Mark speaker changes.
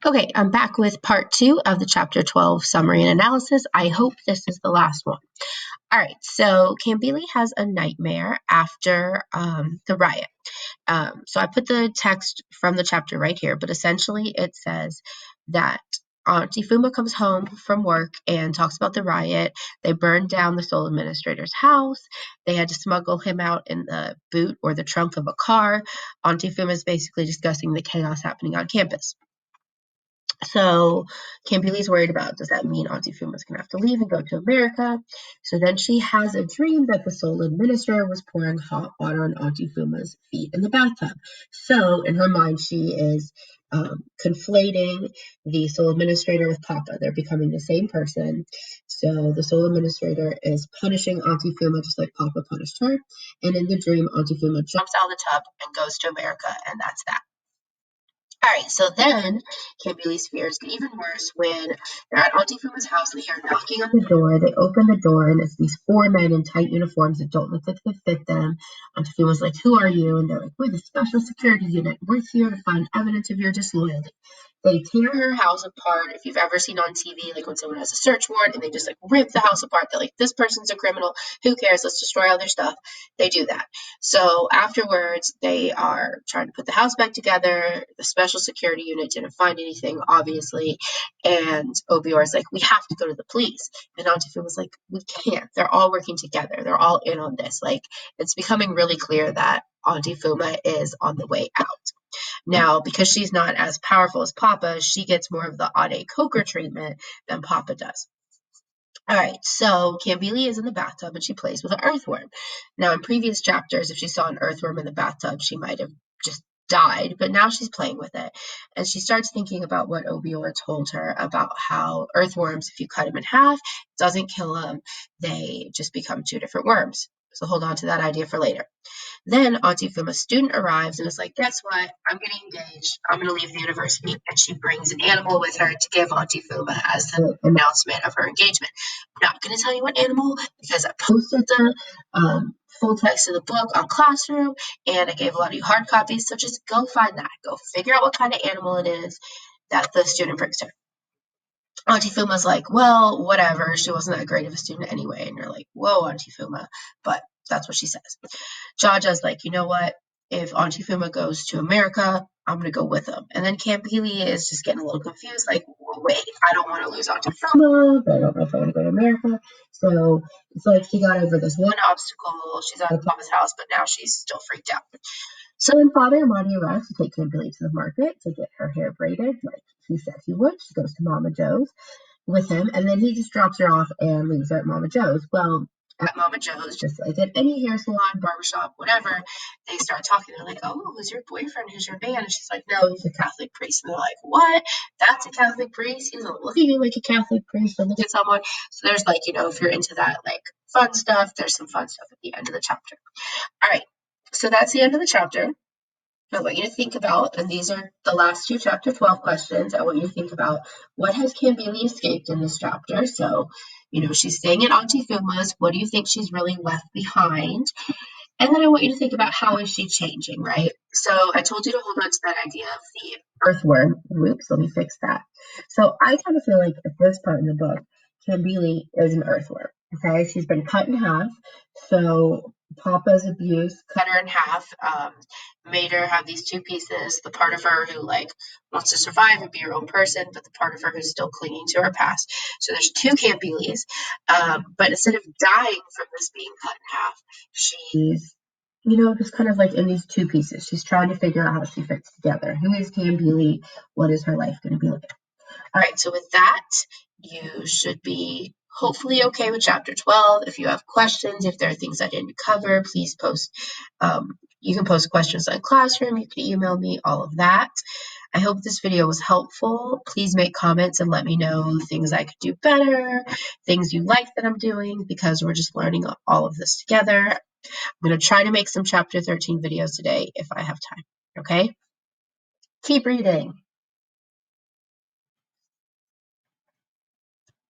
Speaker 1: Okay, I'm back with part 2 of the chapter 12 summary and analysis. I hope this is the last one. All right, so Cambili has a nightmare after the riot. So I put the text from the chapter right here, but essentially it says that Auntie Fuma comes home from work and talks about the riot. They burned down the sole administrator's house. They had to smuggle him out in the boot or the trunk of a car. Auntie Fuma is basically discussing the chaos happening on campus. So Cambili's worried about, does that mean Auntie Fuma's gonna have to leave and go to America? So then she has a dream that the sole administrator was pouring hot water on Auntie Fuma's feet in the bathtub. So in her mind, she is conflating the sole administrator with Papa. They're becoming the same person. So the sole administrator is punishing Auntie Fuma just like Papa punished her. And in the dream, Auntie Fuma jumps out of the tub and goes to America, and that's that. All right, so then Cambili's fears get even worse when they're at Auntie Fuma's house. They hear knocking on the door. They open the door, and it's these 4 men in tight uniforms that don't look like they fit them. Auntie Fuma's like, "Who are you?" And they're like, "We're the special security unit. We're here to find evidence of your disloyalty." They tear her house apart. If you've ever seen on TV, like when someone has a search warrant and they just like rip the house apart, they're like, "This person's a criminal. Who cares? Let's destroy all their stuff." They do that. So afterwards, they are trying to put the house back together. The special security unit didn't find anything, obviously. And Obior is like, "We have to go to the police." And Auntie Fuma was like, "We can't. They're all working together. They're all in on this." Like, it's becoming really clear that Auntie Fuma is on the way out. Now, because she's not as powerful as Papa, she gets more of the Ade Coker treatment than Papa does. All right, so Cambili is in the bathtub and she plays with an earthworm. Now, in previous chapters, if she saw an earthworm in the bathtub, she might have just died, but now she's playing with it. And she starts thinking about what Obior told her about how earthworms, if you cut them in half, it doesn't kill them. They just become 2 different worms. So hold on to that idea for later. Then Auntie Fuma's student arrives and is like, "Guess what? I'm getting engaged. I'm going to leave the university." And she brings an animal with her to give Auntie Fuma as the announcement of her engagement. I'm not going to tell you what animal because I posted the full text of the book on Classroom and I gave a lot of you hard copies. So just go find that. Go figure out what kind of animal it is that the student brings to her. Auntie Fuma's like, "Well, whatever. She wasn't that great of a student anyway." And you're like, "Whoa, Auntie Fuma." But that's what she says. Jaja's like, "You know what? If Auntie Fuma goes to America, I'm going to go with him." And then Campili is just getting a little confused, like, "Wait, I don't want to lose Auntie Fuma, but I don't know if I want to go to America." So it's like she got over this one obstacle. She's out of Papa's house, but now she's still freaked out. So then Father Amadi arrives to take Cambili to the market to get her hair braided, like he said he would. She goes to Mama Joe's with him, and then he just drops her off and leaves her at Mama Joe's. Well, at Mama Joe's, just like at any hair salon, barbershop, whatever, they start talking. They're like, "Oh, who's your boyfriend? Who's your man?" And she's like, "No, he's a Catholic priest." And they're like, "What? That's a Catholic priest? He doesn't look at you like a Catholic priest, or look at someone." So there's like, if you're into that like fun stuff, there's some fun stuff at the end of the chapter. All right. So that's the end of the chapter. I want you to think about, and these are the last 2 chapter 12 questions. I want you to think about, what has Cambili escaped in this chapter? So, she's staying at Auntie Fuma's. What do you think she's really left behind? And then I want you to think about, how is she changing, right? So I told you to hold on to that idea of the earthworm. Oops, let me fix that. So I kind of feel like at this part in the book, Cambili is an earthworm. Okay, she's been cut in half. So Papa's abuse cut her in half, made her have these 2 pieces: the part of her who wants to survive and be her own person, but the part of her who's still clinging to her past. So there's 2 Cambilis, but instead of dying from this being cut in half, she's just kind of like in these 2 pieces. She's trying to figure out how she fits together. Who is Cambili? What is her life going to be like? All right, so with that, you should be hopefully okay with chapter 12. If you have questions, if there are things I didn't cover, please post. You can post questions on Classroom. You can email me, all of that. I hope this video was helpful. Please make comments and let me know things I could do better, things you like that I'm doing, because we're just learning all of this together. I'm going to try to make some chapter 13 videos today if I have time. Okay? Keep reading.